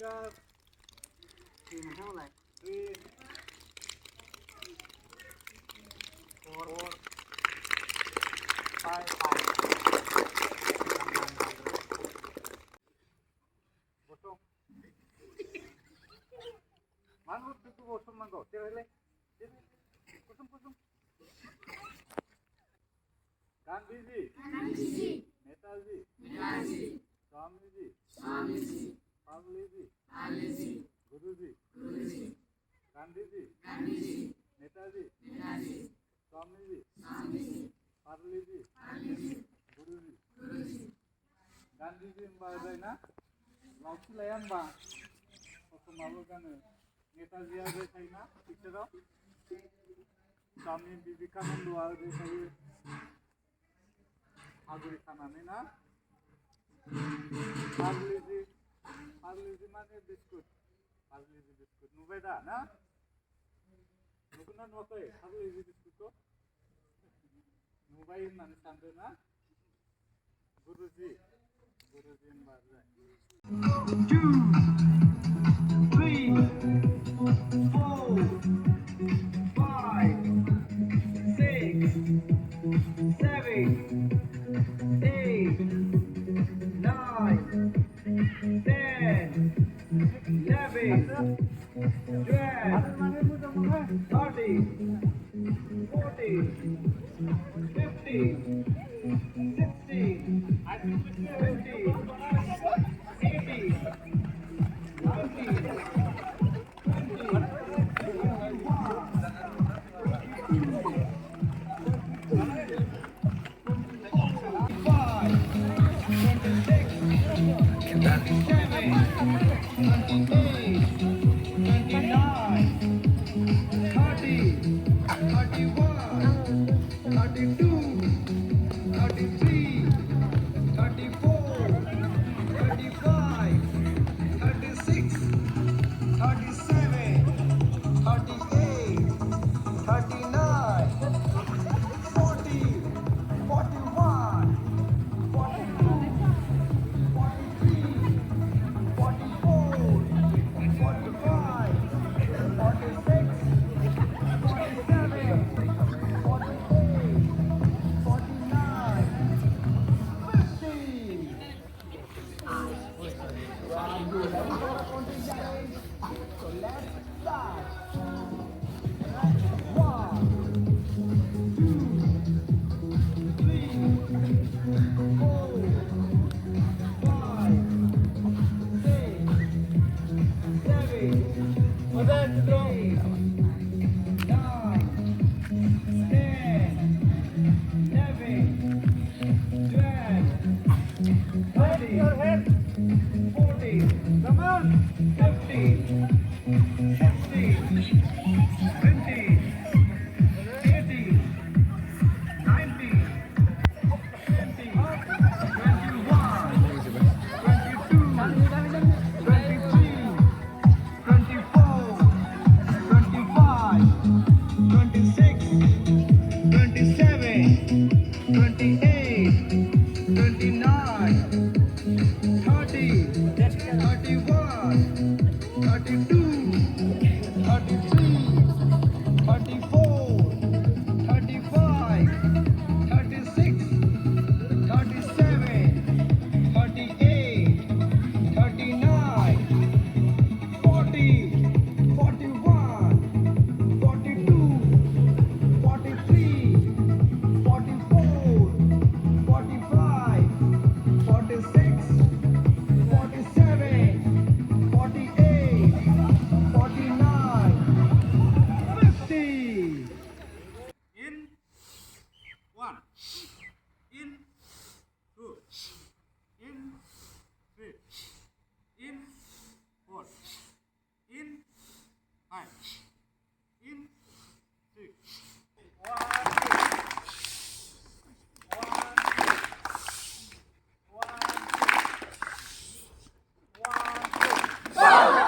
finger. Thì mình theo lại. 3, 4, 5. Bosong. Mangut itu bosong manggo. Cewek. Bosong. Gandhiji. Netaji. Swamiji. Paliji. Guruji. Gandhiji. Netaji. Swamiji. Paliji. Guruji. Gandhiji mbak na, langsung layan mbak. Kok malu kan? Netaji ada saya na, picture. Swami Vivekananda ada saya. Aguri kanane na. Parlezi mane biskut. Parlezi biskut. Nubeda na. Nukunan wakai. Parlezi biskut ko. Nubai mane sande na. Guruji mbazai. 2, 3, 4, 5, 6, 7, 8, 9, 10, 11, 12, 13, 14, 15, 16, 17, 18, 19, 1, 2, 3.